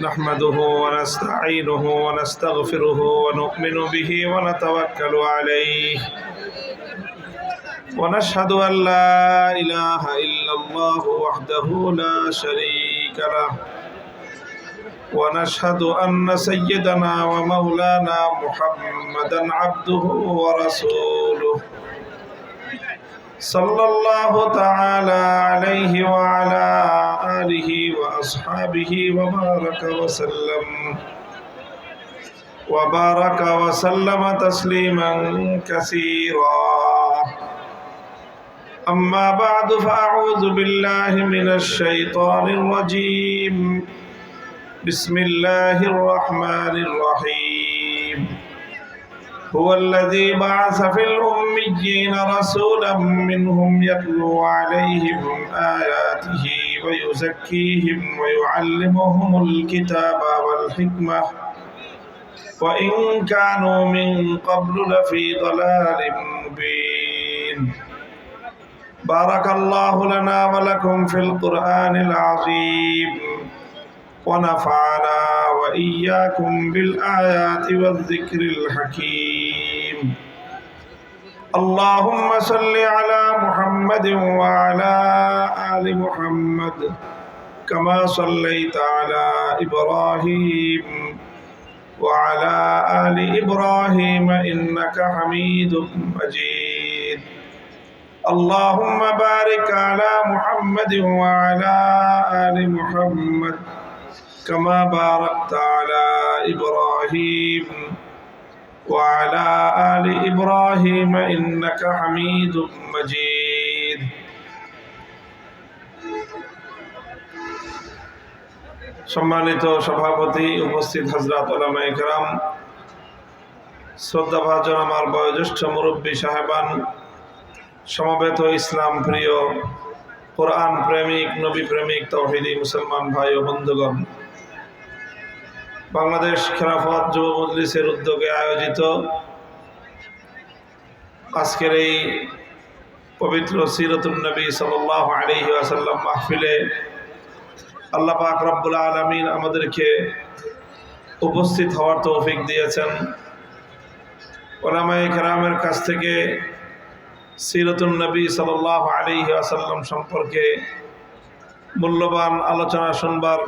نحمده ونستعينه ونستغفره ونؤمن به ونتوكل عليه ونشهد أن لا إله إلا الله وحده لا شريك له ونشهد أن سيدنا ومولانا محمدا عبده ورسوله صلى الله تعالى عليه وعلى آله وأصحابه وبارك وسلم تسليما كثيرا. أما بعد فأعوذ بالله من الشيطان الرجيم. بسم الله الرحمن الرحيم. هو الذي بعث في الأميين رسولا منهم يتلو عليهم آياته ويزكيهم ويعلمهم الكتاب والحكمة وإن كانوا من قبل لفي ضلال مبين. بارك الله لنا ولكم في القرآن العظيم ونفعنا وإياكم بالآيات والذكر الحكيم. اللهم صل على محمد وعلى آل محمد كما صليت على إبراهيم وعلى آل إبراهيم إنك حميد مجيد. اللهم بارك على محمد وعلى آل محمد كما باركت على إبراهيم وعلى آل إبراهيم إنك حميد مجيد. সম্মানিত সভাপতি, উপস্থিত হযরত উলামায়ে কেরাম, শ্রদ্ধাভাজন আমার বয়োজ্যেষ্ঠ মুরব্বী সাহেবান, সমবেত ইসলাম প্রিয়, কোরআন প্রেমিক, নবী প্রেমিক, তাওহীদি মুসলমান ভাই ও বন্ধুগণ, বাংলাদেশ খেলাফত যুব মজলিসের উদ্যোগে আয়োজিত আজকের এই পবিত্র সিরাতুন নবী সাল্লাল্লাহু আলাইহি ওয়াসাল্লাম মাহফিলে আল্লাহ পাক রব্বুল আলামিন আমাদেরকে উপস্থিত হওয়ার তৌফিক দিয়েছেন। উলামায়ে কেরামের কাছ থেকে সিরাতুন নবী সাল্লাল্লাহু আলাইহি ওয়াসাল্লাম সম্পর্কে মূল্যবান আলোচনা শুনবার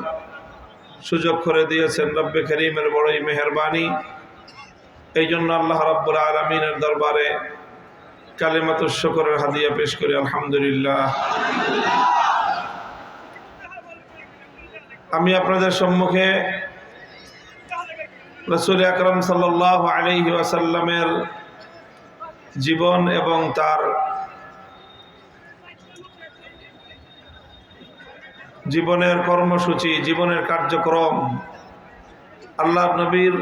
সুযোগ করে দিয়েছেন রব্বে করিমের বড়ই মেহেরবানি। এই জন্য আল্লাহ রাব্বুল আলামিনের দরবারে কালিমাতুশ শুকরের হাদিয়া পেশ করি আলহামদুলিল্লাহ। আমি আপনাদের সম্মুখে রাসূল আকরাম সাল্লাল্লাহু আলাইহি ওয়াসাল্লামের জীবন এবং তার জীবনের কর্মসূচি, জীবনের কার্যক্রম, আল্লাহর নবীর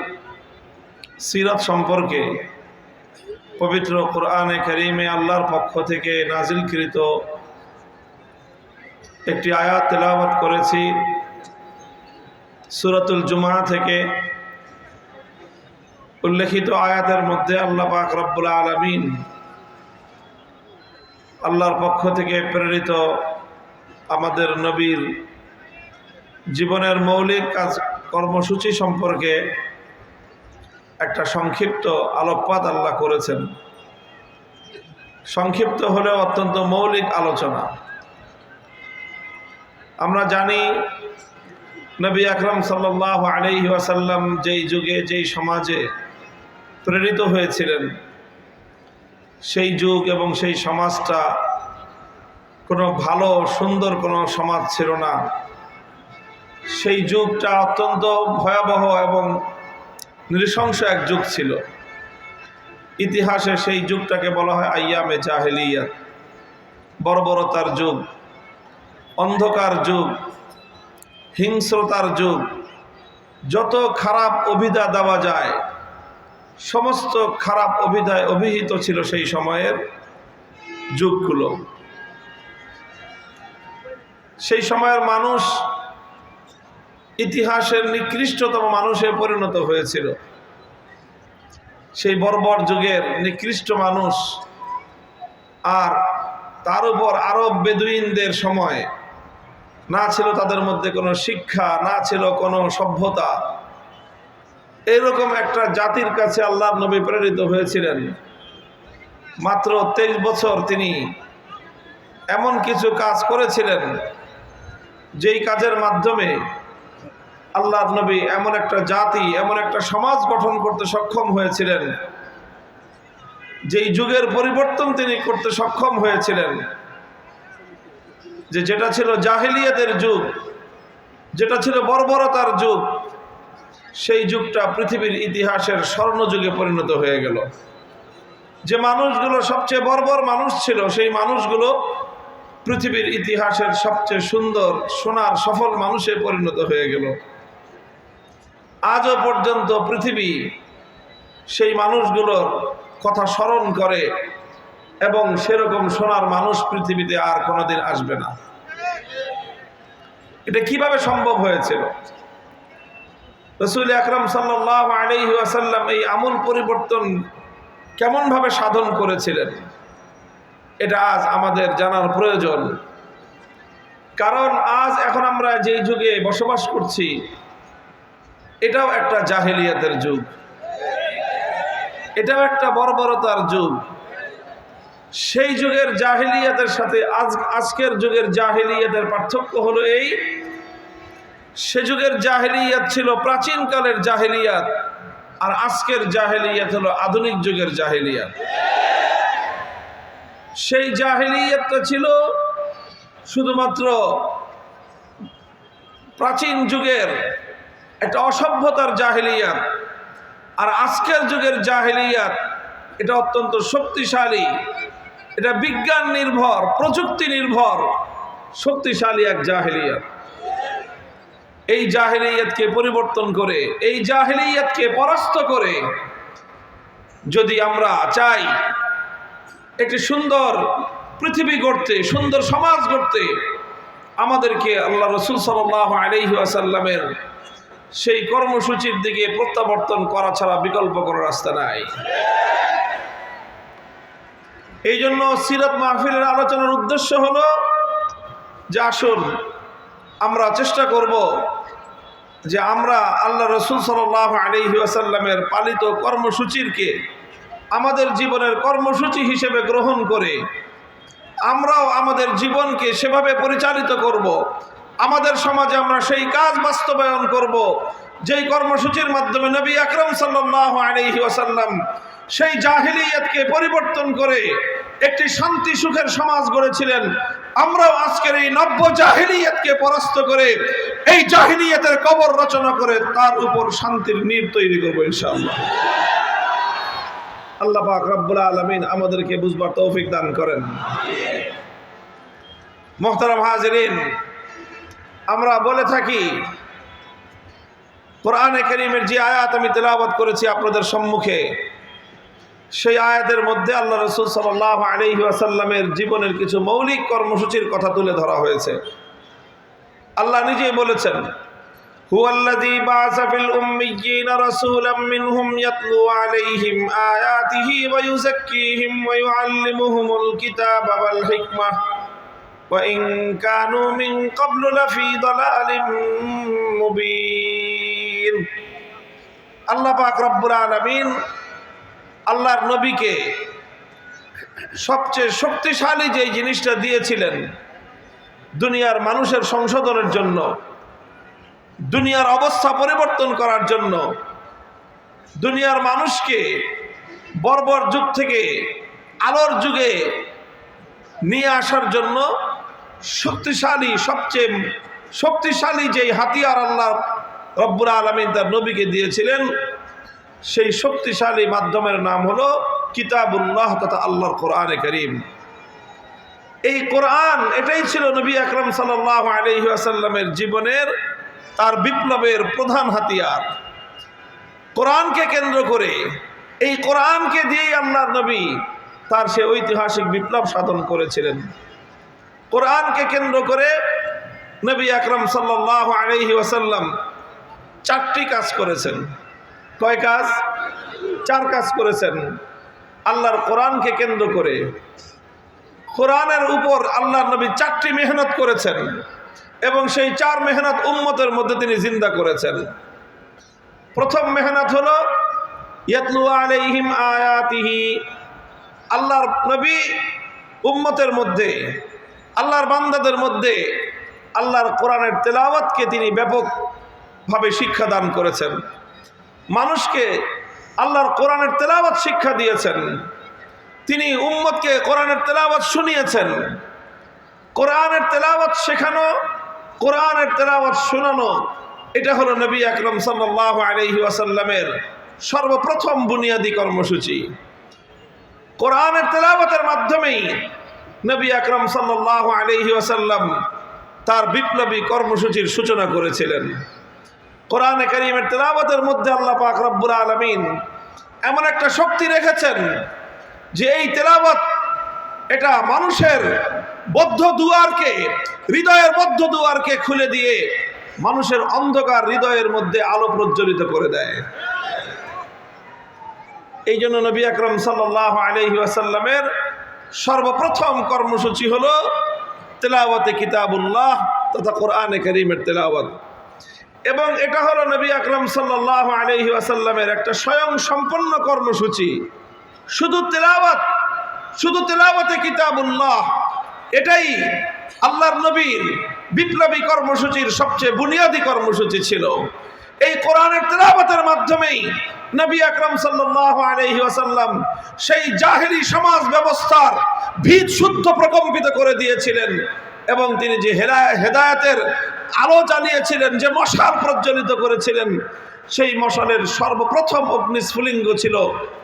সিরাত সম্পর্কে পবিত্র কোরআনে কারীমে আল্লাহর পক্ষ থেকে নাজিলকৃত একটি আয়াত তেলাওয়াত করেছি সূরাতুল জুমআ থেকে। উল্লেখিত আয়াতের মধ্যে আল্লাহ পাক রব্বুল আলামিন আল্লাহর পক্ষ থেকে প্রেরিত আমাদের নবীর জীবনের মৌলিক কাজ কর্মসূচি সম্পর্কে একটা সংক্ষিপ্ত আলোকপাত আল্লাহ করেছেন। সংক্ষিপ্ত হলেও অত্যন্ত মৌলিক আলোচনা। আমরা জানি নবী আকরাম সাল্লাল্লাহু আলাইহি ওয়াসাল্লাম যেই যুগে, যেই সমাজে প্রেরিত হয়েছিলেন, সেই যুগ এবং সেই সমাজটা কোনো ভালো সুন্দর কোনো সমাজ ছিল না। সেই যুগটা অত্যন্ত ভয়াবহ এবং নৃশংস এক যুগ ছিল। ইতিহাসে সেই যুগটাকে বলা হয় আইয়ামে জাহেলিয়াত, বর্বরতার যুগ, অন্ধকার যুগ, হিংস্রতার যুগ। যত খারাপ অভিধা দেওয়া যায় সমস্ত খারাপ অভিধায় অভিহিত ছিল সেই সময়ের যুগগুলো। সেই সময়ের মানুষ ইতিহাসের নিকৃষ্টতম মানুষে পরিণত হয়েছিল। সেই বর্বর যুগের নিকৃষ্ট মানুষ, আর তার উপর আরব বেদুইনদের সময় না ছিল তাদের মধ্যে কোনো শিক্ষা, না ছিল কোনো সভ্যতা। এরকম একটা জাতির কাছে আল্লাহর নবী প্রেরিত হয়েছিলেন। মাত্র 23 বছর তিনি এমন কিছু কাজ করেছিলেন যেই কাজের মাধ্যমে আল্লাহর নবী এমন একটা জাতি, এমন একটা সমাজ গঠন করতে সক্ষম হয়েছিলেন, যেই যুগের পরিবর্তন তিনি করতে সক্ষম হয়েছিলেন, যেটা ছিল জাহেলিয়াতের যুগ, যেটা ছিল বর্বরতার যুগ, সেই যুগটা পৃথিবীর ইতিহাসের স্বর্ণযুগে পরিণত হয়ে গেল। যে মানুষগুলো সবচেয়ে বর্বর মানুষ ছিল, সেই মানুষগুলো পৃথিবীর ইতিহাসের সবচেয়ে সুন্দর, সোনার, সফল মানুষে পরিণত হয়ে গেল। আজও পর্যন্ত পৃথিবী সেই মানুষগুলোর কথা স্মরণ করে এবং সেরকম সোনার মানুষ পৃথিবীতে আর কোনোদিন আসবে না। এটা কিভাবে সম্ভব হয়েছিল? রাসূল আকরাম সাল্লাল্লাহু আলাইহি ওয়াসাল্লাম এই আমূল পরিবর্তন কেমন ভাবে সাধন করেছিলেন, এটা আজ আমাদের জানার প্রয়োজন। কারণ আজ এখন আমরা যেই যুগে বসবাস করছি, এটাও একটা জাহেলিয়াতের যুগ, এটাও একটা বর্বরতার যুগ। সেই যুগের জাহেলিয়াতের সাথে আজকের যুগের জাহেলিয়াতের পার্থক্য হলো এই, সে যুগের জাহেলিয়াত ছিল প্রাচীনকালের জাহেলিয়াত, আর আজকের জাহেলিয়াত হলো আধুনিক যুগের জাহেলিয়াত। সেই জাহেলিয়াতটা ছিল শুধুমাত্র প্রাচীন যুগের একটা অসভ্যতার জাহেলিয়াত, আর আজকের যুগের জাহেলিয়াত এটা অত্যন্ত শক্তিশালী, এটা বিজ্ঞান নির্ভর, প্রযুক্তি নির্ভর শক্তিশালী এক জাহেলিয়াত। এই জাহেলিয়াতকে পরিবর্তন করে, এই জাহেলিয়াতকে পরাস্ত করে যদি আমরা চাই একটি সুন্দর পৃথিবী গড়তে, সুন্দর সমাজ গড়তে, আমাদেরকে আল্লাহ রাসূল সাল্লাল্লাহু আলাইহি ওয়াসাল্লামের সেই কর্মসূচির দিকে প্রত্যাবর্তন করা ছাড়া বিকল্প কোনো রাস্তা নাই। এই জন্য সিরাত মাহফিলের আলোচনার উদ্দেশ্য হলো যে আসুন আমরা চেষ্টা করব যে আমরা আল্লাহ রাসূল সাল্লাল্লাহু আলাইহি ওয়াসাল্লামের পালিত কর্মসূচিকে আমাদের জীবনের কর্মসূচি হিসেবে গ্রহণ করে আমরাও আমাদের জীবনকে সেভাবে পরিচালিত করব। আমাদের সমাজে আমরা সেই কাজ বাস্তবায়ন করব যেই কর্মসূচির মাধ্যমে নবী আকরাম সাল্লাল্লাহু আলাইহি ওয়াসাল্লাম সেই জাহেলিয়াতকে পরিবর্তন করে একটি শান্তি সুখের সমাজ গড়েছিলেন। আমরাও আজকের এই নব্য জাহেলিয়াতকে পরাস্ত করে এই জাহেলিয়াতের কবর রচনা করে তার উপর শান্তির নীড় তৈরি করব ইনশাআল্লাহ। আল্লাহ পাক রব্বুল আলামিন আমাদেরকে বুঝবার তৌফিক দান করেন। মুহতারাম হাজিরিন, আমরা বলে থাকি কোরআনে কারীমের যে আয়াত আমি তেলাওয়াত করেছি আপনাদের সম্মুখে, সেই আয়াতের মধ্যে আল্লাহ রাসূল সাল্লাল্লাহু আলাইহি ওয়াসাল্লামের জীবনের কিছু মৌলিক কর্মসূচির কথা তুলে ধরা হয়েছে। আল্লাহ নিজেই বলেছেন, হুয়াল্লাযী বা'আসা ফিল উম্মিয়্যিনা রাসূলাম মিনহুম ইয়াতলু আলাইহিম আয়াতিহি ওয়া ইউযাক্কিহিম ওয়া ইউআল্লিমুহুমুল কিতাবা ওয়াল হিকমাহ ওয়া ইন কানু মিন ক্বাবলু লাফী দালালিম মুবিন। আল্লাহ পাক রব্বুল আলামিন আল্লাহর নবীকে সবচেয়ে শক্তিশালী যে জিনিসটা দিয়েছিলেন দুনিয়ার মানুষের সংশোধনের জন্য, দুনিয়ার অবস্থা পরিবর্তন করার জন্য, দুনিয়ার মানুষকে বর্বর যুগ থেকে আলোর যুগে নিয়ে আসার জন্য শক্তিশালী, সবচেয়ে শক্তিশালী যেই হাতিয়ার আল্লাহ রব্বুল আলামিন তার নবীকে দিয়েছিলেন, সেই শক্তিশালী মাধ্যমের নাম হলো কিতাবুল্লাহ তথা আল্লাহর কোরআনে কারীম। এই কোরআন, এটাই ছিল নবী আকরাম সাল্লাল্লাহু আলাইহি ওয়াসাল্লামের জীবনের, তার বিপ্লবের প্রধান হাতিয়ার। কোরআনকে কেন্দ্র করে, এই কোরআনকে দিয়েই আল্লাহর নবী তার সে ঐতিহাসিক বিপ্লব সাধন করেছিলেন। কোরআনকে কেন্দ্র করে নবী আকরাম সাল্লাল্লাহু আলাইহি ওয়াসাল্লাম 4টি কাজ করেছেন। কয় কাজ? 4 কাজ করেছেন আল্লাহর কোরআনকে কেন্দ্র করে। কোরআনের উপর আল্লাহর নবী 4টি মেহনত করেছেন এবং সেই 4 মেহনত উম্মতের মধ্যে তিনি জিন্দা করেছেন। প্রথম মেহনত হলো ইয়াতলু আলাইহিম আয়াতিহি, আল্লাহর নবী উম্মতের মধ্যে, আল্লাহর বান্দাদের মধ্যে আল্লাহর কোরআনের তেলাওয়াতকে তিনি ব্যাপকভাবে শিক্ষা দান করেছেন। মানুষকে আল্লাহর কোরআনের তেলাওয়াত শিক্ষা দিয়েছেন। তিনি উম্মতকে কোরআনের তেলাওয়াত শুনিয়েছেন। কোরআনের তেলাওয়াত শেখানো, কোরআনের তেলাওয়াত শোনানো, এটা হলো নবী আকরাম সাল্লাল্লাহু আলাইহি ওয়াসাল্লামের সর্বপ্রথম বুনিয়াদী কর্মসূচি। কোরআনের তেলাওয়াতের মাধ্যমেই নবী আকরাম সাল্লাল্লাহু আলাইহি ওয়াসাল্লাম তার বিপ্লবী কর্মসূচির সূচনা করেছিলেন। কোরআনে কারীমের তেলাওয়াতের মধ্যে আল্লাহ পাক রব্বুল আলামিন এমন একটা শক্তি রেখেছেন যে এই তেলাওয়াত এটা মানুষের বদ্ধ দুয়ারকে, হৃদয়ের বদ্ধ দুয়ারকে খুলে দিয়ে মানুষের অন্ধকার হৃদয়ের মধ্যে আলো প্রজ্বলিত করে দেয়। এই জন্য নবী আকরাম সাল্লাল্লাহু আলাইহি ওয়াসাল্লামের সর্বপ্রথম কর্মসূচি হলো তেলাওয়াতে কিতাবুল্লাহ তথা কোরআনে কারীমের তেলাওয়াত। এবং এটা হলো নবী আকরাম সাল্লাল্লাহু আলাইহি ওয়াসাল্লামের একটা স্বয়ং সম্পন্ন কর্মসূচি। শুধু তেলাওয়াতে কিতাবুল্লাহ, এটাই আল্লাহর নবীর বিপ্লবী কর্মসূচির সবচেয়ে বুনিয়াদী কর্মসূচি ছিল। এই কোরআনের তেলাওয়াতের মাধ্যমেই নবী আকরাম সাল্লাল্লাহু আলাইহি ওয়াসাল্লাম সেই জাহেলি সমাজ ব্যবস্থার ভিত শুদ্ধ প্রকম্পিত করে দিয়েছিলেন এবং তিনি যে হেদায়েতের আলো জ্বালিয়েছিলেন, যে মশাল প্রজ্বলিত করেছিলেন, সেই মশালের সর্বপ্রথম অগ্নিস্ফুলিঙ্গ ছিল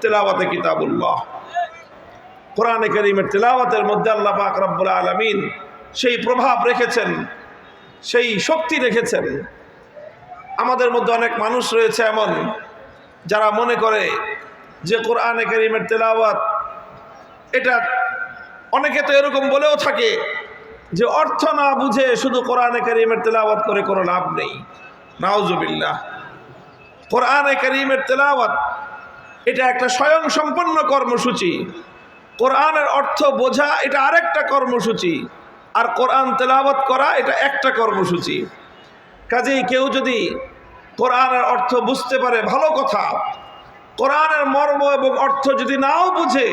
তেলাওয়াতে কিতাবুল্লাহ। কোরআনে কারীমের তেলাওয়াতের মধ্যে আল্লাহ পাক রব্বুল আলামিন সেই প্রভাব রেখেছেন, সেই শক্তি রেখেছেন। আমাদের মধ্যে অনেক মানুষ রয়েছে এমন যারা মনে করে যে কোরআনে কারীমের তেলাওয়াত এটা, অনেকে তো এরকম বলেও থাকে যে অর্থ না বুঝে শুধু কোরআনে কারীমের তেলাওয়াত করে কোনো লাভ নেই। নাউজুবিল্লাহ। কোরআনে কারীমের তেলাওয়াত এটা একটা স্বয়ং সম্পন্ন কর্মসূচি। কোরআনের অর্থ বোঝা এটা আরেকটা কর্মসূচি, আর কোরআন তেলাওয়াত করা এটা একটা কর্মসূচি। কাজেই কেউ যদি কোরআনের অর্থ বুঝতে পারে ভালো কথা, কোরআনের মর্ম এবং অর্থ যদি নাও বুঝে,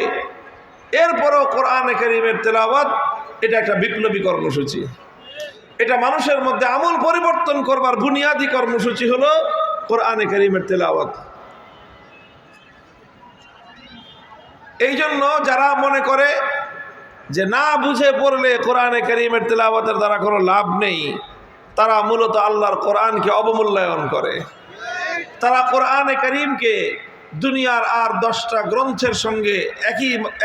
এরপরও কোরআনে কারীমের তেলাওয়াত এটা একটা বিপ্লবী কর্মসূচি। এটা মানুষের মধ্যে আমূল পরিবর্তন করবার বুনিয়াদী কর্মসূচি হলো কোরআনে কারীমের তেলাওয়াত। এই জন্য যারা মনে করে যে না বুঝে পড়লে কোরআনে কারীমের তেলাওয়াতের দ্বারা কোনো লাভ নেই, তারা মূলত আল্লাহর কোরআনকে অবমূল্যায়ন করে। তারা কোরআনে কারীমকে দুনিয়ার আর 10টা গ্রন্থের সঙ্গে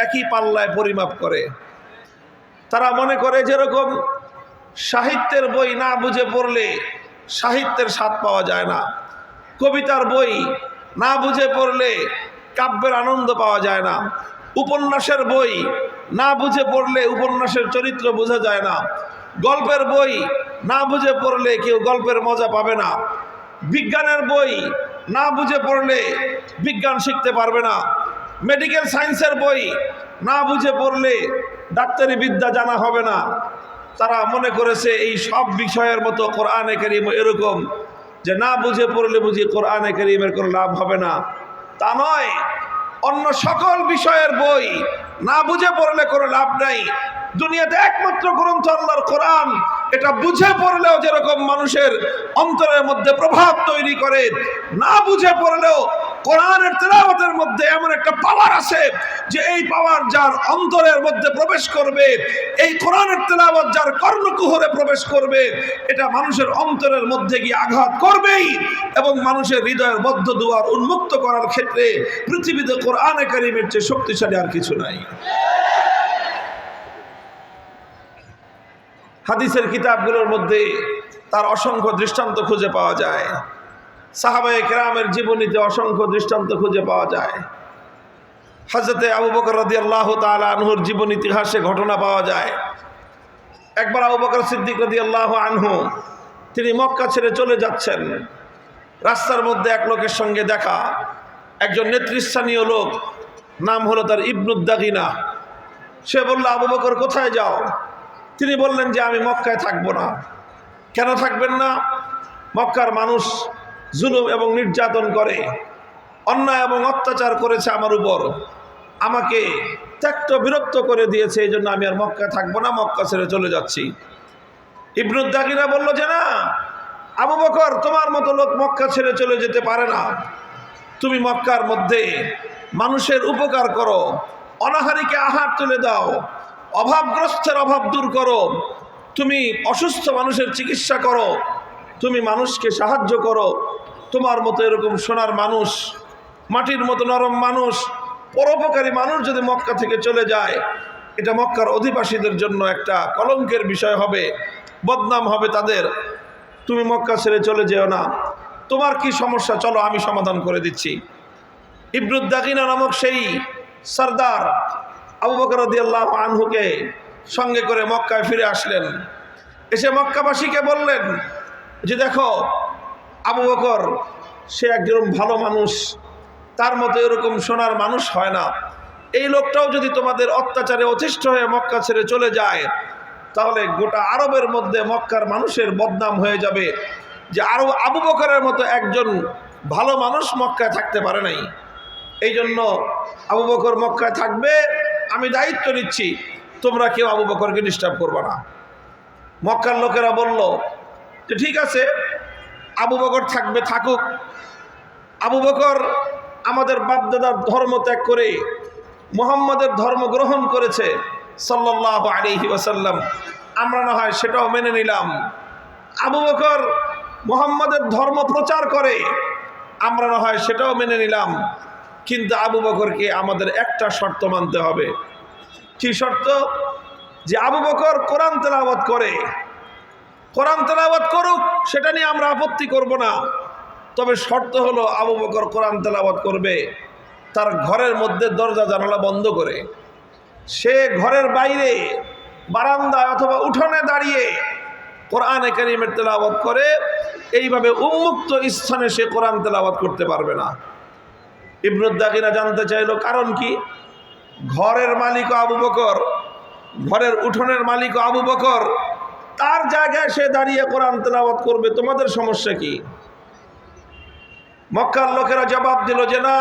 একই পাল্লায় পরিমাপ করে। তারা মনে করে যেরকম সাহিত্যের বই না বুঝে পড়লে সাহিত্যের স্বাদ পাওয়া যায় না, কবিতার বই না বুঝে পড়লে কাব্যের আনন্দ পাওয়া যায় না, উপন্যাসের বই না বুঝে পড়লে উপন্যাসের চরিত্র বোঝা যায় না, গল্পের বই না বুঝে পড়লে কেউ গল্পের মজা পাবে না, বিজ্ঞানের বই না বুঝে পড়লে বিজ্ঞান শিখতে পারবে না, মেডিকেল সায়েন্সের বই না বুঝে পড়লে ডাক্তারি বিদ্যা জানা হবে না। তারা মনে করেছে এই সব বিষয়ের মতো কোরআনে কারীম এরকম যে না বুঝে পড়লে বুঝি কোরআনে কারীমের কোনো লাভ হবে না। তা নয়, অন্য সকল বিষয়ের বই না বুঝে পড়লে কোনো লাভ নাই। দুনিয়াতে একমাত্র গ্রন্থ আল্লাহর কোরআন, এটা বুঝে পড়লেও যেরকম মানুষের অন্তরের মধ্যে প্রভাব তৈরি করে, না বুঝে পড়লেও কোরআনের তেলাওয়াতের মধ্যে এমন একটা পাওয়ার আছে যে এই পাওয়ার যার অন্তরের মধ্যে প্রবেশ করবে, এই কোরআনের তেলাওয়াত যার কর্ণকুহরে প্রবেশ করবে, এটা মানুষের অন্তরের মধ্যে গিয়ে আঘাত করবেই এবং মানুষের হৃদয়ের বদ্ধ দুয়ার উন্মুক্ত করার ক্ষেত্রে পৃথিবীতে কোরআনে কারীমের চেয়ে শক্তিশালী আর কিছু নাই। হাদিসের কিতাবগুলোর মধ্যে তার অসংখ্য দৃষ্টান্ত খুঁজে পাওয়া যায়। সাহাবায়ে কেরামের জীবনীতে অসংখ্য দৃষ্টান্ত খুঁজে পাওয়া যায়। হযরতে আবু বকর রাদিয়াল্লাহু তাআলা আনহুর জীবন ইতিহাসে ঘটনা পাওয়া যায়। একবার আবু বকর সিদ্দিক রাদিয়াল্লাহু আনহু তিনি মক্কা ছেড়ে চলে যাচ্ছেন। রাস্তার মধ্যে এক লোকের সঙ্গে দেখা, একজন নেতৃস্থানীয় লোক, নাম হলো তার ইবনুদ দাগিনা। সে বলল, আবু বকর কোথায় যাও? তিনি বললেন যে আমি মক্কায় থাকবো না। কেন থাকবেন না? মক্কার মানুষ জুলুম এবং নির্যাতন করে, অন্যায় এবং অত্যাচার করেছে আমার উপর, আমাকে ত্যক্ত বিরক্ত করে দিয়েছে, এই জন্য আমি আর মক্কায় থাকবো না, মক্কা ছেড়ে চলে যাচ্ছি। ইবনুদ দাগিনা বলল যে না, আবু বকর তোমার মতো লোক মক্কা ছেড়ে চলে যেতে পারে না। তুমি মক্কার মধ্যে মানুষের উপকার করো, অনাহারীকে আহার তুলে দাও, অভাবগ্রস্তের অভাব দূর করো, তুমি অসুস্থ মানুষের চিকিৎসা করো, তুমি মানুষকে সাহায্য করো। তোমার মতো এরকম সোনার মানুষ, মাটির মতো নরম মানুষ, পরোপকারী মানুষ যদি মক্কা থেকে চলে যায়, এটা মক্কার অধিবাসীদের জন্য একটা কলঙ্কের বিষয় হবে, বদনাম হবে তাদের। তুমি মক্কা ছেড়ে চলে যেও না। তোমার কি সমস্যা, চলো আমি সমাধান করে দিচ্ছি। ইবনুদ দাগিনা নামক সেই সরদার আবু বকর রাদিয়াল্লাহু আনহুকে সঙ্গে করে মক্কায় ফিরে আসলেন। এসে মক্কাবাসীকে বললেন যে দেখো, আবু বকর সে একজন ভালো মানুষ, তার মতো এরকম সোনার মানুষ হয় না। এই লোকটাও যদি তোমাদের অত্যাচারে অতিষ্ঠ হয়ে মক্কা ছেড়ে চলে যায়, তাহলে গোটা আরবের মধ্যে মক্কার মানুষের বদনাম হয়ে যাবে যে আরো আবু বকরের মতো একজন ভালো মানুষ মক্কায় থাকতে পারে নাই। এই জন্য আবু বকর মক্কায় থাকবে, আমি দায়িত্ব নিচ্ছি, তোমরা কেউ আবু বকরকে ডিস্টার্ব করবে না। মক্কার লোকেরা বলল যে ঠিক আছে, আবু বকর থাকবে, থাকুক। আবু বকর আমাদের বাপদাদার ধর্ম ত্যাগ করে মুহাম্মাদের ধর্ম গ্রহণ করেছে সাল্লাল্লাহু আলাইহি ওয়াসাল্লাম, আমরা না হয় সেটাও মেনে নিলাম। আবু বকর মুহাম্মাদের ধর্ম প্রচার করে, আমরা না হয় সেটাও মেনে নিলাম। কিন্তু আবু বকরকে আমাদের একটা শর্ত মানতে হবে। কি শর্ত? যে আবু বকর কোরআন তেলাওয়াত করে, কোরআন তেলাওয়াত করুক, সেটা নিয়ে আমরা আপত্তি করব না। তবে শর্ত হলো আবু বকর কোরআন তেলাওয়াত করবে তার ঘরের মধ্যে দরজা জানালা বন্ধ করে। সে ঘরের বাইরে বারান্দায় অথবা উঠোনে দাঁড়িয়ে কোরআনে কারীমের তেলাওয়াত করে, এইভাবে উন্মুক্ত স্থানে সে কোরআন তেলাওয়াত করতে পারবে না। ইবনুদ দাগিনা জানতে চাইল কারণ কি? ঘরের মালিক আবু বকর, ঘরের উঠোনের মালিক আবু বকর, তার জায়গায় সে দাঁড়িয়ে কোরআন তেলাওয়াত করবে, তোমাদের সমস্যা কি? মক্কার লোকেরা জবাব দিল যে না,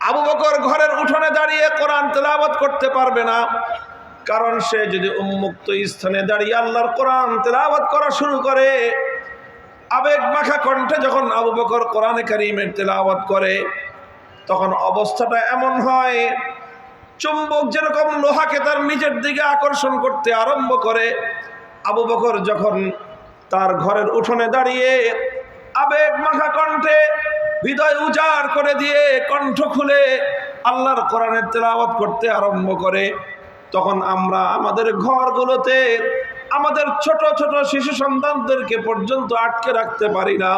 আবু বকর ঘরের উঠোনে দাঁড়িয়ে কোরআন তেলাওয়াত করতে পারবে না, কারণ সে যদি উন্মুক্ত স্থানে দাঁড়িয়ে আল্লাহর কোরআন তেলাওয়াত করা শুরু করে, আবেগ মাখা কণ্ঠে যখন আবু বকর কোরআনে কারীমের তেলাওয়াত করে, তখন অবস্থাটা এমন হয় চুম্বক যেরকম লোহাকে তার নিজের দিকে আকর্ষণ করতে আরম্ভ করে। আবু বকর যখন তার ঘরের উঠোনে দাঁড়িয়ে আবেগ মাখা কণ্ঠে হৃদয় উজাড় করে দিয়ে কণ্ঠ খুলে আল্লাহর কোরআনের তেলাওয়াত করতে আরম্ভ করে, তখন আমরা আমাদের ঘরগুলোতে আমাদের ছোট ছোট শিশু সন্তানদেরকে পর্যন্ত আটকে রাখতে পারি না।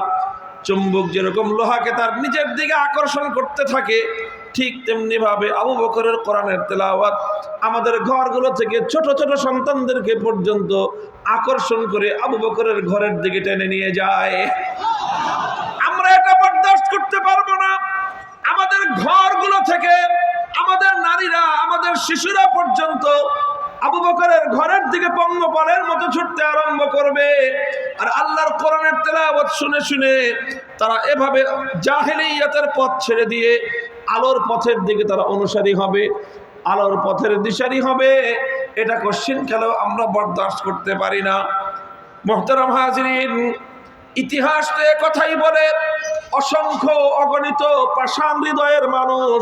চুম্বক যেরকম লোহাকে তার নিজের দিকে আকর্ষণ করতে থাকে, ঠিক তেমনি ভাবে আবু বকরের কোরআনের তেলাওয়াত আমাদের ঘরগুলো থেকে ছোট ছোট সন্তানদেরকে পর্যন্ত আকর্ষণ করে আবু বকরের ঘরের দিকে টেনে নিয়ে যায়। আমরা এটা বরদাস্ত করতে পারবো না। আমাদের ঘরগুলো থেকে আমাদের নারীরা, আমাদের শিশুরা পর্যন্ত আবু বকরের ঘরের দিকে পঙ্গপালের মতো ছুটতে আরম্ভ করবে, আর আল্লাহর কোরআনের তেলাওয়াত শুনে শুনে তারা এভাবে জাহেলিয়াতের পথ ছেড়ে দিয়ে আলোর পথের দিকে তারা অনুসারী হবে, আলোর পথের দিশারি হবে। এটা কোশ্চিন খেলেও আমরা বরদাস্ত করতে পারি না। মুহতারাম হাজিরিন, ইতিহাস তো কথাই বলে, অসংখ্য অগণিত পাষাণ হৃদয়ের মানুষ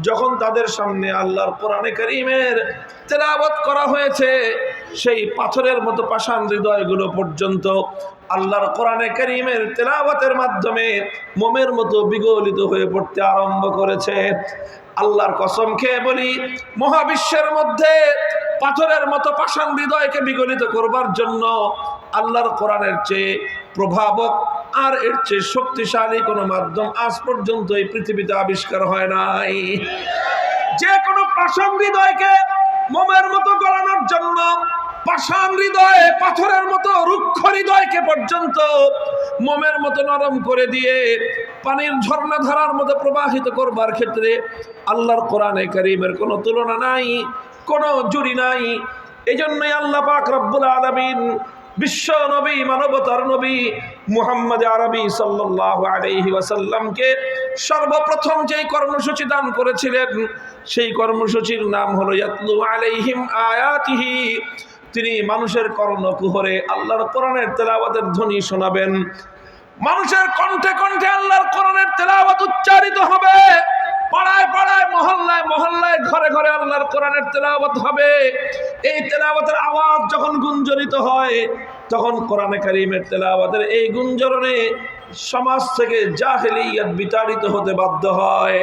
যখন তাদের সামনে আল্লাহর কোরআনে কারীমের তেলাওয়াত করা হয়েছে, সেই পাথরের মতো পাষাণ হৃদয়গুলো পর্যন্ত আল্লাহর কোরআনে কারীমের তেলাওয়াতের মাধ্যমে মোমের মতো বিগলিত হয়ে পড়তে আরম্ভ করেছে। আল্লাহর কসম খেয়ে বলি, মহাবিশ্বের মধ্যে পাথরের মতো পাষাণ হৃদয়কে বিগলিত করবার জন্য আল্লাহর কোরআনের চেয়ে প্রভাবক আর এর চেয়ে শক্তিশালী কোনো মাধ্যম আজ পর্যন্ত এই পৃথিবীতে আবিষ্কার হয় নাই। যে কোনো পাষাণ হৃদয়কে মোমের মতো গলানোর জন্য, পাষাণ হৃদয়ে পাথরের মতো রুক্ষ হৃদয়কে পর্যন্ত মোমের মতো নরম করে দিয়ে পানির ঝর্ণা ধারার মতো প্রবাহিত করবার ক্ষেত্রে আল্লাহর কোরআনে কারীমের কোনো তুলনা নাই, কোনো জুড়ি নাই। এই জন্যই আল্লাহ পাক রব্বুল আলামিন বিশ্ব নবী, মানবতার নবী মুহাম্মদ আরবি সাল্লাল্লাহু আলাইহি ওয়াসাল্লামকে সর্বপ্রথম যেই কর্মসূচি দান করেছিলেন সেই কর্মসূচির নাম হলো ইয়াতলু আলাইহিম আয়াতিহি। তিনি মানুষের কর্ণকুহরে আল্লাহর কোরআনের তেলাওয়াতের ধ্বনি শোনাবেন। মানুষের কণ্ঠে কণ্ঠে আল্লাহর কোরআনের তেলাওয়াত উচ্চারিত হবে। পাড়ায় পাড়ায়, মহল্লায় মহল্লায়, ঘরে ঘরে আল্লাহর কোরআনের তেলাওয়াত হবে। এই তেলাওয়াতের আওয়াজ যখন গুঞ্জরিত হয়, তখন কোরআনে কারীমের তেলাওয়াতের এই গুঞ্জরণে সমাজ থেকে জাহেলিয়াত বিতাড়িত হতে বাধ্য হয়।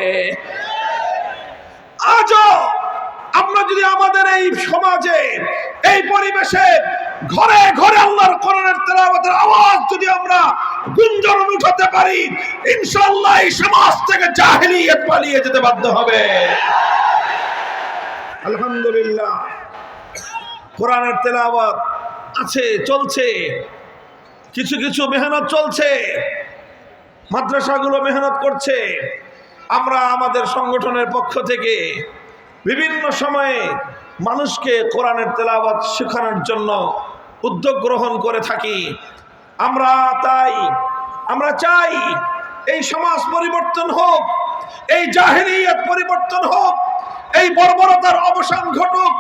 আজও আমরা যদি আমাদের এই সমাজে, এই পরিবেশে ঘরে ঘরে আল্লাহর কোরআনের তেলাওয়াতের আওয়াজ যদি আমরা গুঞ্জরণ উঠাতে পারি, ইনশাআল্লাহ এই সমাজ থেকে জাহেলিয়াত পালিয়ে যেতে বাধ্য হবে। আলহামদুলিল্লাহ, কোরআনের তেলাওয়াত আছে, চলছে, কিছু কিছু মেহনত চলছে, মাদ্রাসাগুলো মেহনত করছে। আমরা আমাদের সংগঠনের পক্ষ থেকে বিভিন্ন সময়ে মানুষকে কোরআনের তেলাওয়াত শেখানোর জন্য উদ্যোগ গ্রহণ করে থাকি। আমরা চাই এই সমাজ পরিবর্তন হোক, এই জাহেলিয়াত পরিবর্তন হোক, এই বর্বরতার অবসান ঘটুক,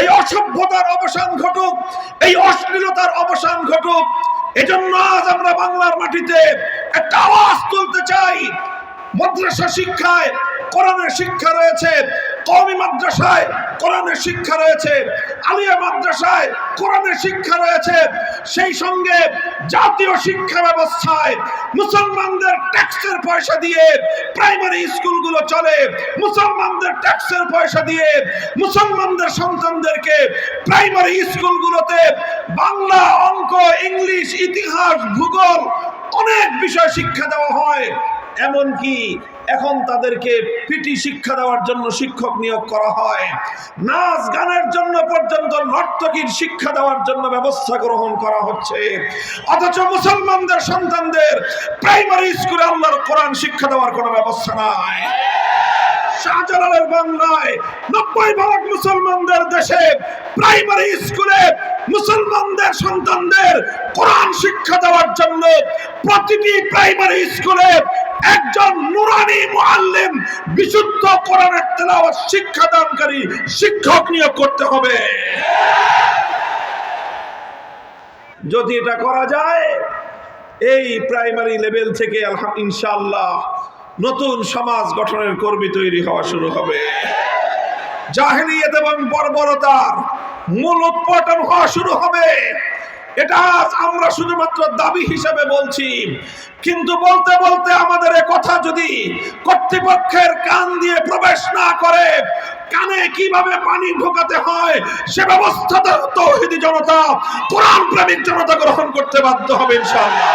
এই অসভ্যতার অবসান ঘটুক, এই অশ্লীলতার অবসান ঘটুক। এজন্য আজ আমরা বাংলার মাটিতে একটা আওয়াজ তুলতে চাই। মাদ্রাসা শিক্ষায় কোরআনের শিক্ষা রয়েছে, কওমি মাদ্রাসায় কোরআনের শিক্ষা রয়েছে, আলিয়া মাদ্রাসায় কোরআনের শিক্ষা রয়েছে। সেই সঙ্গে জাতীয় শিক্ষা ব্যবস্থায় মুসলমানদের ট্যাক্সের পয়সা দিয়ে প্রাইমারি স্কুলগুলো চলে। মুসলমানদের ট্যাক্সের পয়সা দিয়ে মুসলমানদের সন্তানদেরকে প্রাইমারি স্কুলগুলোতে বাংলা, অঙ্ক, ইংলিশ, ইতিহাস, ভূগোল অনেক বিষয় শিক্ষা দেওয়া হয়। এমনকি এখন তাদেরকে পিটি শিক্ষা দেওয়ার জন্য শিক্ষক নিয়োগ করা হয়। নাচ গানের জন্য পর্যন্ত নর্তকীর শিক্ষা দেওয়ার জন্য ব্যবস্থা গ্রহণ করা হচ্ছে। অথচ মুসলমানদের সন্তানদের প্রাইমারি স্কুলে আল্লাহর কোরআন শিক্ষা দেওয়ার কোনো ব্যবস্থা নাই। শাহজালালের বাংলায় 90% মুসলমানদের দেশে প্রাইমারি স্কুলে মুসলমানদের সন্তানদের কোরআন শিক্ষা দেওয়ার জন্য প্রতিটি প্রাইমারি স্কুলে একজন নুরানি মুআল্লিম, বিশুদ্ধ কোরআনের তেলাওয়াত শিক্ষাদানকারী শিক্ষক নিয়োগ করতে হবে। যদি এটা করা যায়, এই প্রাইমারি লেভেল থেকে ইনশাআল্লাহ নতুন সমাজ গঠনের কর্মী তৈরি হওয়া শুরু হবে। জাহেলিয়াত এবং বর্বরতার মূল উৎপাটন হওয়া শুরু হবে। এটা আমরা শুধুমাত্র দাবি হিসেবে বলছি, কিন্তু বলতে বলতে আমাদের এ কথা যদি কর্তৃপক্ষের কান দিয়ে প্রবেশ না করে, কানে কিভাবে পানি ঢোকাতে হয় সে ব্যবস্থা তাওহীদি জনতা, কোরআন প্রেমিক জনতা গ্রহণ করতে বাধ্য হবে ইনশাআল্লাহ।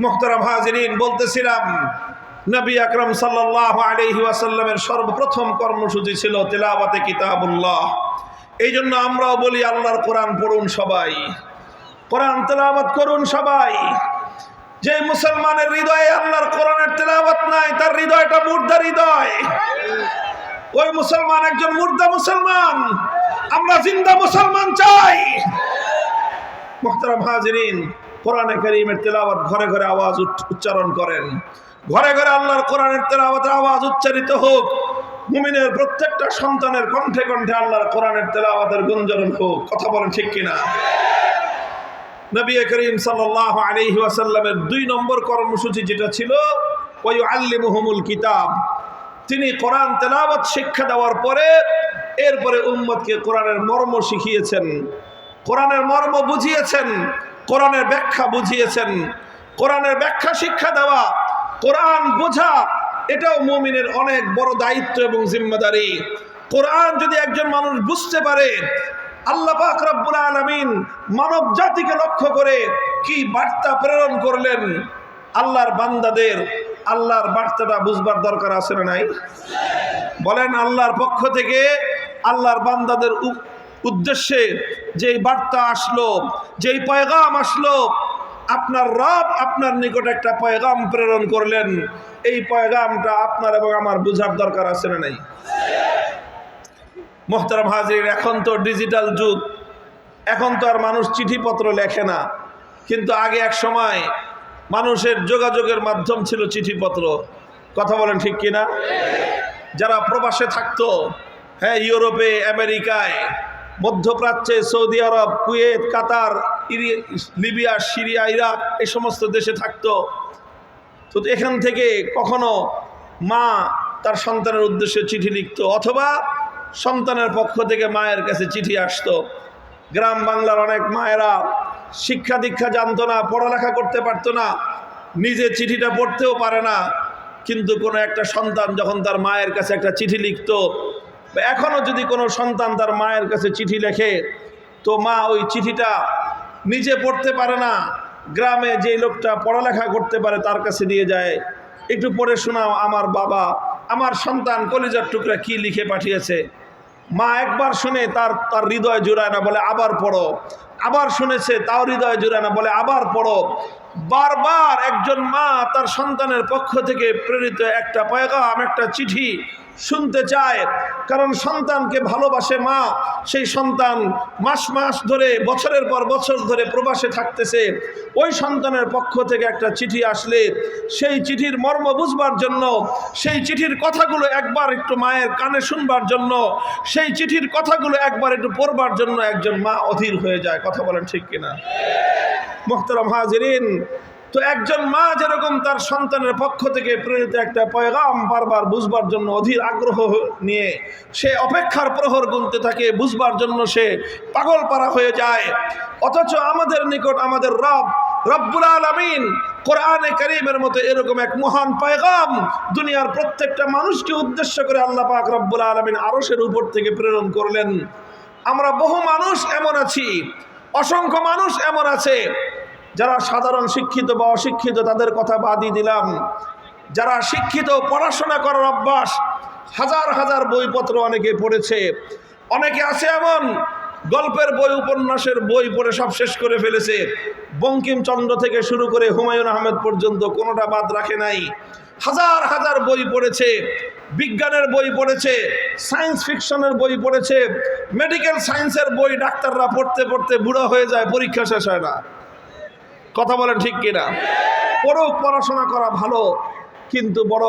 মুহতারাম হাজিরিন, বলতেছিলাম নবী আকরাম সাল্লাল্লাহু আলাইহি ওয়াসাল্লামের সর্বপ্রথম কর্মসূচি ছিল তিলাওয়াতে কিতাবুল্লাহ। এই জন্য আমরাও বলি আল্লাহর কোরআন পড়ুন সবাই, কোরআন তেলাওয়াত করুন সবাই। যে মুসলমানের হৃদয়ে আল্লাহর কোরআনের তেলাওয়াত নাই, তার হৃদয়টা মুর্দা হৃদয়। ওই মুসলমান একজন মুর্দা মুসলমান। আমরা জিন্দা মুসলমান চাই। মুহতারাম হাজিরিন, কোরআনে কারীমের তেলাওয়াত ঘরে ঘরে আওয়াজ উচ্চারণ করেন। ঘরে ঘরে আল্লাহর কোরআনের তেলাওয়াতের আওয়াজ উচ্চারিত হোক। মুমিনের প্রত্যেকটা সন্তানের কণ্ঠে কণ্ঠে আল্লাহর কোরআনের তেলাওয়াতের গুঞ্জরণ হোক। কথা বলেন ঠিক কিনা? নবী করিম সাল্লাল্লাহু আলাইহি ওয়াসাল্লামের 2 নম্বর কর্মসূচি যেটা ছিল, ওয়া ইউআল্লিমুহুমুল কিতাব। তিনি কোরআন তেলাওয়াত শিক্ষা দেওয়ার পরে এরপরে উম্মতকে কোরআনের মর্ম শিখিয়েছেন, কোরআনের মর্ম বুঝিয়েছেন, কোরআনের ব্যাখ্যা বুঝিয়েছেন। কোরআনের ব্যাখ্যা শিক্ষা দেওয়া, কোরআন বোঝা, এটাও মুমিনের অনেক বড় দায়িত্ব এবং জিম্মাদারি। কোরআন যদি একজন মানুষ বুঝতে পারে, আল্লাহ পাক রব্বুল আলামিন মানব জাতিকে লক্ষ্য করে কি বার্তা প্রেরণ করলেন, আল্লাহর বান্দাদের আল্লাহর বার্তাটা বুঝবার দরকার আছে না নাই? বলেন, আল্লাহর পক্ষ থেকে আল্লাহর বান্দাদের উদ্দেশ্যে যেই বার্তা আসলো, যেই পয়গাম আসলো, আপনার রব আপনার নিকট একটা পয়গাম প্রেরণ করলেন, এই পয়গামটা আপনার এবং আমার বুঝার দরকার আছে না নাই? মোহতারাম হাজির, এখন তো ডিজিটাল যুগ, এখন তো আর মানুষ চিঠিপত্র লেখে না, কিন্তু আগে এক সময় মানুষের যোগাযোগের মাধ্যম ছিল চিঠিপত্র। কথা বলেন ঠিক কিনা? যারা প্রবাসে থাকতো, হ্যাঁ, ইউরোপে, আমেরিকায়, মধ্যপ্রাচ্যে, সৌদি আরব, কুয়েত, কাতার, লিবিয়া, সিরিয়া, ইরাক, এই সমস্ত দেশে থাকতো, তো এখান থেকে কখনো মা তার সন্তানের উদ্দেশ্যে চিঠি লিখতো, অথবা সন্তানের পক্ষ থেকে মায়ের কাছে চিঠি আসতো। গ্রাম বাংলার অনেক মায়েরা শিক্ষা দীক্ষা জানতো না, পড়ালেখা করতে পারতো না, নিজে চিঠিটা পড়তেও পারে না, কিন্তু কোনো একটা সন্তান যখন তার মায়ের কাছে একটা চিঠি লিখতো, এখনও যদি কোনো সন্তান তার মায়ের কাছে চিঠি লেখে, তো মা ওই চিঠিটা নিজে পড়তে পারে না, গ্রামে যে লোকটা পড়ালেখা করতে পারে তার কাছে দিয়ে যায়, একটু পড়ে শোনাও আমার বাবা, আমার সন্তান কলিজার টুকরা কি লিখে পাঠিয়েছে। মা একবার শুনে তার হৃদয় জুড়ায় না, বলে আবার পড়ো। আবার শুনেছে, তাও হৃদয় জুড়ায় না, বলে আবার পড়ো। বারবার একজন মা তার সন্তানের পক্ষ থেকে প্রেরিত একটা পয়গাম, একটা চিঠি শুনতে চায়, কারণ সন্তানকে ভালোবাসে মা। সেই সন্তান মাস মাস ধরে, বছরের পর বছর ধরে প্রবাসে থাকতেছে, ওই সন্তানের পক্ষ থেকে একটা চিঠি আসলে সেই চিঠির মর্ম বুঝবার জন্য, সেই চিঠির কথাগুলো একবার একটু মায়ের কানে শুনবার জন্য, সেই চিঠির কথাগুলো একবার একটু পড়বার জন্য একজন মা অধীর হয়ে যায়। কথা বলেন ঠিক কিনা? মুহতারাম হাজিরিন, তো একজন মা যেরকম তার সন্তানের পক্ষ থেকে প্রেরিত একটা পয়গাম বারবার বুঝবার জন্য অধীর আগ্রহ নিয়ে সে অপেক্ষার প্রহর গুনতে থাকে, বুঝবার জন্য সে পাগল পারা হয়ে যায়, অথচ আমাদের নিকট আমাদের রব্বুল আলামিন কোরআনে কারীমের মতো এরকম এক মহান পয়গাম দুনিয়ার প্রত্যেকটা মানুষকে উদ্দেশ্য করে আল্লাহ পাক রব্বুল আলামিন আরশের উপর থেকে প্রেরণ করলেন। আমরা বহু মানুষ এমন আছি, অসংখ্য মানুষ এমন আছে যারা সাধারণ শিক্ষিত বা অশিক্ষিত, তাদের কথা বাদই দিলাম, যারা শিক্ষিত, পড়াশোনা করার অভ্যাস, হাজার হাজার বইপত্র অনেকে পড়েছে, অনেকে আছে এমন গল্পের বই, উপন্যাসের বই পড়ে সব শেষ করে ফেলেছে, বঙ্কিমচন্দ্র থেকে শুরু করে হুমায়ুন আহমেদ পর্যন্ত কোনোটা বাদ রাখে নাই। হাজার হাজার বই পড়েছে, বিজ্ঞানের বই পড়েছে, সায়েন্স ফিকশনের বই পড়েছে, মেডিকেল সায়েন্সের বই ডাক্তাররা পড়তে পড়তে বুড়ো হয়ে যায়, পরীক্ষা শেষ হয় না। কথা বলেন ঠিক কিনা? পড়ুক, পড়াশোনা করা ভালো, কিন্তু বড়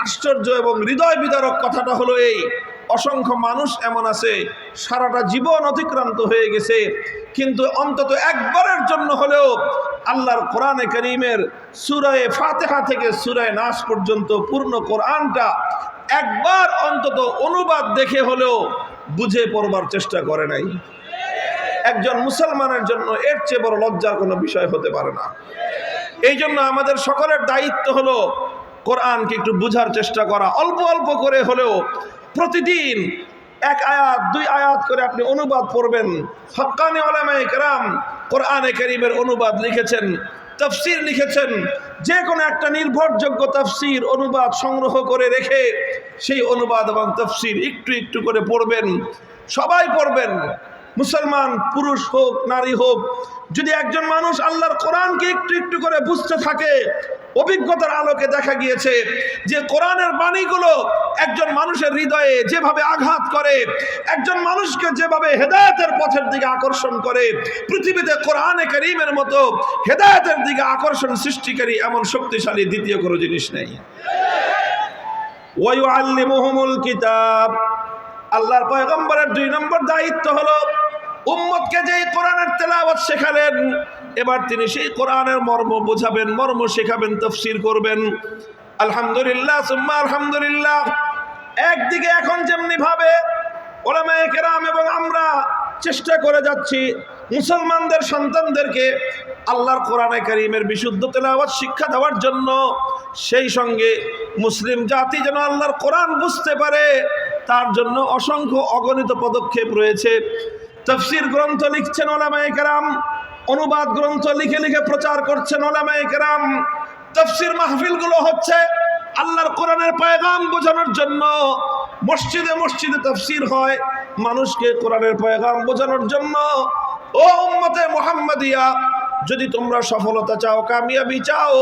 আশ্চর্য এবং হৃদয় বিদারক কথাটা হলো এই, অসংখ্য মানুষ এমন আছে সারাটা জীবন অতিক্রান্ত হয়ে গেছে, কিন্তু অন্তত একবারের জন্য হলেও আল্লাহর কোরআনে কারীমের সূরা ফাতিহা থেকে সূরা নাস পর্যন্ত পূর্ণ কোরআনটা একবার অন্তত অনুবাদ দেখে হলেও বুঝে পড়বার চেষ্টা করে নাই। একজন মুসলমানের জন্য এর চেয়ে বড় লজ্জার কোনো বিষয় হতে পারে না। এই জন্য আমাদের সকলের দায়িত্ব হলো কোরআনকে একটু বুঝার চেষ্টা করা, অল্প অল্প করে হলেও প্রতিদিন এক আয়াত, দুই আয়াত করে আপনি অনুবাদ পড়বেন। হক্কানি উলামায়ে কেরাম কোরআনে কারীমের অনুবাদ লিখেছেন, তাফসীর লিখেছেন, যে কোনো একটা নির্ভরযোগ্য তাফসীর অনুবাদ সংগ্রহ করে রেখে সেই অনুবাদ এবং তাফসীর একটু একটু করে পড়বেন। সবাই পড়বেন, মুসলমান পুরুষ হোক নারী হোক। যদি একজন মানুষ আল্লাহর কোরআনকে একটু একটু করে বুঝতে থাকে, অভিজ্ঞতার আলোকে দেখা গিয়েছে যে কোরআনের বাণীগুলো একজন মানুষের হৃদয়ে যেভাবে আঘাত করে, একজন মানুষকে যেভাবে হেদায়েতের পথের দিকে আকর্ষণ করে, পৃথিবীতে কোরআনে কারীমের মতো হেদায়েতের দিকে আকর্ষণ সৃষ্টিকারী এমন শক্তিশালী দ্বিতীয় কোনো জিনিস নেই। ওয়া ইউআল্লিমুহুমুল কিতাব, আল্লাহর পয়গম্বরের 2 নম্বর দায়িত্ব হলো উম্মতকে যে কোরআনের তেলাওয়াত শেখালেন, এবার তিনি সেই কোরআনের মর্ম বোঝাবেন, মর্ম শেখাবেন, তাফসীর করবেন। আলহামদুলিল্লাহ সুম্মা আলহামদুলিল্লাহ, একদিকে এখন যেমনি ভাবে উলামায়ে কেরাম এবং আমরা চেষ্টা করে যাচ্ছি মুসলমানদের সন্তানদেরকে আল্লাহর কোরআনে কারীমের বিশুদ্ধ তেলাওয়াত শিক্ষা দেওয়ার জন্য, সেই সঙ্গে মুসলিম জাতি যেন আল্লাহর কোরআন বুঝতে পারে তার জন্য অসংখ্য অগণিত পদক্ষেপ রয়েছে। তাফসীর গ্রন্থ লিখছেন উলামায়ে কেরাম, অনুবাদ গ্রন্থ লিখে লিখে প্রচার করছেন উলামায়ে কেরাম, তাফসীর মাহফিলগুলো হচ্ছে আল্লাহর কোরআনের পয়গাম বোঝানোর জন্য, মসজিদে মসজিদে তাফসীর হয়, মানুষকে কোরআনের পয়গাম বোঝানোর জন্য। ও উম্মতে মুহাম্মাদিয়া, যদি তোমরা সফলতা চাও, কামিয়াবি চাও,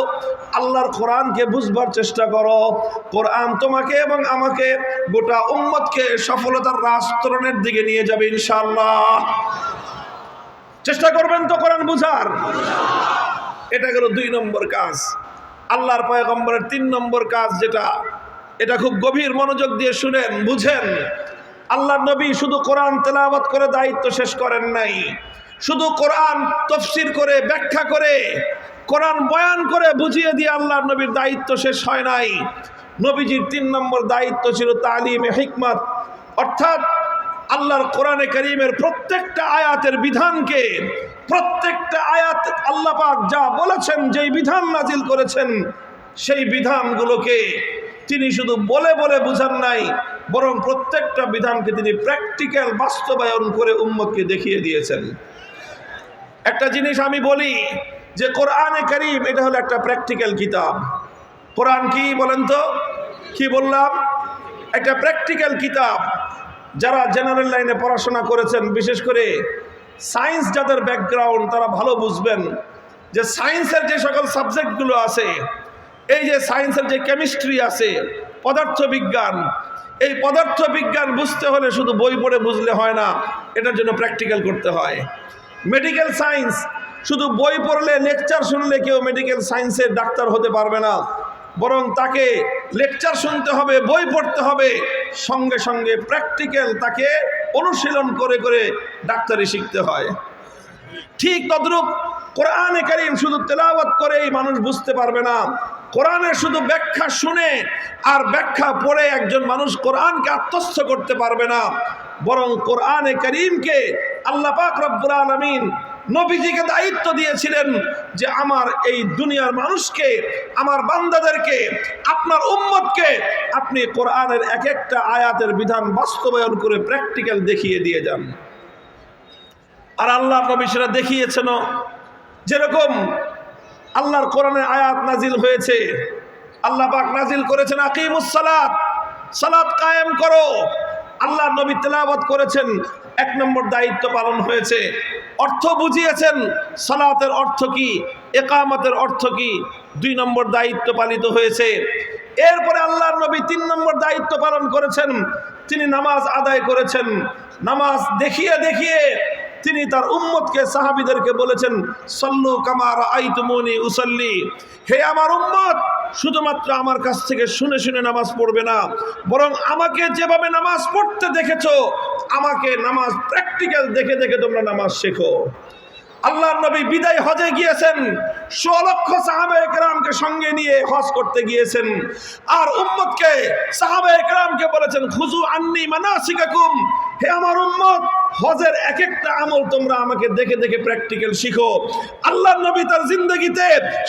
আল্লাহর কোরআনকে বুঝবার চেষ্টা করো। কোরআন তোমাকে এবং আমাকে, গোটা উম্মতকে সফলতার রাস্তরণের দিকে নিয়ে যাবে ইনশাআল্লাহ। চেষ্টা করবেন তো কোরআন বুঝার? এটা গেল 2 নম্বর কাজ। আল্লাহর পয়গম্বরের 3 নম্বর কাজ যেটা, এটা খুব গভীর মনোযোগ দিয়ে শুনেন, বুঝেন। আল্লাহর নবী শুধু কোরআন তেলাওয়াত করে দায়িত্ব শেষ করেন নাই, শুধু কোরআন তাফসীর করে, ব্যাখ্যা করে, কোরআন বয়ান করে বুঝিয়ে দিয়ে আল্লাহর নবীর দায়িত্ব শেষ হয় নাই। নবীজির 3 নম্বর দায়িত্ব ছিল তালিমে হিকমত, অর্থাৎ আল্লাহর কোরআনে কারীমের প্রত্যেকটা আয়াতের বিধানকে, প্রত্যেকটা আয়াত আল্লাহ পাক যা বলেছেন, যেই বিধান নাজিল করেছেন, সেই বিধানগুলোকে তিনি শুধু বলে বলে বুঝান নাই, বরং প্রত্যেকটা বিধানকে তিনি প্র্যাকটিক্যাল বাস্তবায়ন করে উম্মতকে দেখিয়ে দিয়েছেন। একটা জিনিস আমি বলি যে কোরআনে কারীম এটা হলো একটা প্র্যাকটিক্যাল কিতাব। কোরআন কি বলেন তো? কি বললাম? একটা প্র্যাকটিক্যাল কিতাব। যারা জেনারেল লাইনে পড়াশোনা করেছেন, বিশেষ করে সায়েন্স যাদের ব্যাকগ্রাউন্ড, তারা ভালো বুঝবেন যে সায়েন্সের যে সকল সাবজেক্টগুলো আছে, এই যে সায়েন্সের যে কেমিস্ট্রি আছে, পদার্থবিজ্ঞান, এই পদার্থবিজ্ঞান বুঝতে হলে শুধু বই পড়ে বুঝলে হয় না, এটার জন্য প্র্যাকটিক্যাল করতে হয়। মেডিকেল সায়েন্স, শুধু বই পড়লে, লেকচার শুনলে কেউ মেডিকেল সায়েন্সের ডাক্তার হতে পারবে না, বরং তাকে লেকচার শুনতে হবে, বই পড়তে হবে, সঙ্গে সঙ্গে প্র্যাকটিক্যাল তাকে অনুশীলন করে করে ডাক্তারি শিখতে হয়। ঠিক তদ্রূপ কোরআনে কারীম শুধু তেলাওয়াত করেই মানুষ বুঝতে পারবে না। কোরআনের শুধু ব্যাখ্যা শুনে আর ব্যাখ্যা পড়ে একজন মানুষ কোরআনকে আত্মস্থ করতে পারবে না, বরং কোরআনে কারীমকে আল্লাহ পাক রব্বুল আলামিন নবীজিকে দায়িত্ব দিয়েছিলেন যে আমার এই দুনিয়ার মানুষকে, আমার বান্দাদেরকে, আপনার উম্মতকে আপনি কোরআনের এক একটা আয়াতের বিধান বাস্তবায়ন করে প্র্যাকটিক্যাল দেখিয়ে দিয়ে যান। আর আল্লাহর নবী সেটা দেখিয়েছেন। যেরকম আল্লাহর কোরআনের আয়াত নাজিল হয়েছে, আল্লাহ পাক নাজিল করেছেন আকিমুস সালাত, সালাত কায়েম করো। আল্লাহর নবী তেলাওয়াত করেছেন, 1 নম্বর দায়িত্ব পালন হয়েছে। অর্থ বুঝিয়েছেন, সালাতের অর্থ কি, ইকামতের অর্থ কি, 2 নম্বর দায়িত্ব পালিত হয়েছে। এরপরে আল্লাহর নবী 3 নম্বর দায়িত্ব পালন করেছেন, তিনি নামাজ আদায় করেছেন। নামাজ দেখিয়ে দেখিয়ে তিনি তার উম্মতকে, সাহাবীদেরকে বলেছেন, সল্লু কামা রাআইতুমুনি উসাল্লি। হে আমার উম্মত, শুধুমাত্র আমার কাছ থেকে শুনে শুনে নামাজ পড়বে না, বরং আমাকে যেভাবে নামাজ পড়তে দেখেছো, আমাকে নামাজ প্র্যাকটিক্যাল দেখে দেখে তোমরা নামাজ শেখো। আল্লাহর নবী বিদায় হজে গিয়েছেন, 100 লক্ষ সাহাবায়ে কেরামকে সঙ্গে নিয়ে হজ করতে গিয়েছেন। আর উম্মতকে, সাহাবায়ে কেরামকে বলেছেন, খুযু আন্নী মানাসিকাকুম, হে আমার উম্মত, হজের এক একটা আমল তোমরা আমাকে দেখে দেখে প্র্যাকটিক্যাল শিখো। আল্লাহর নবী তার জিন্দেগিতে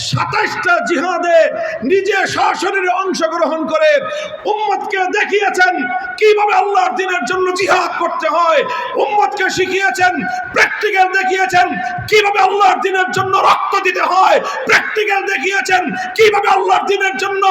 27টা জিহাদে নিজে সশরীরে অংশগ্রহণ করে উম্মতকে দেখিয়েছেন কিভাবে আল্লাহর দ্বীনের জন্য জিহাদ করতে হয়। উম্মতকে শিখিয়েছেন, প্র্যাকটিক্যাল দেখিয়েছেন কিভাবে আল্লাহর দ্বীনের জন্য রক্ত দিতে হয়, প্র্যাকটিক্যাল দেখিয়েছেন কিভাবে আল্লাহর দ্বীনের জন্য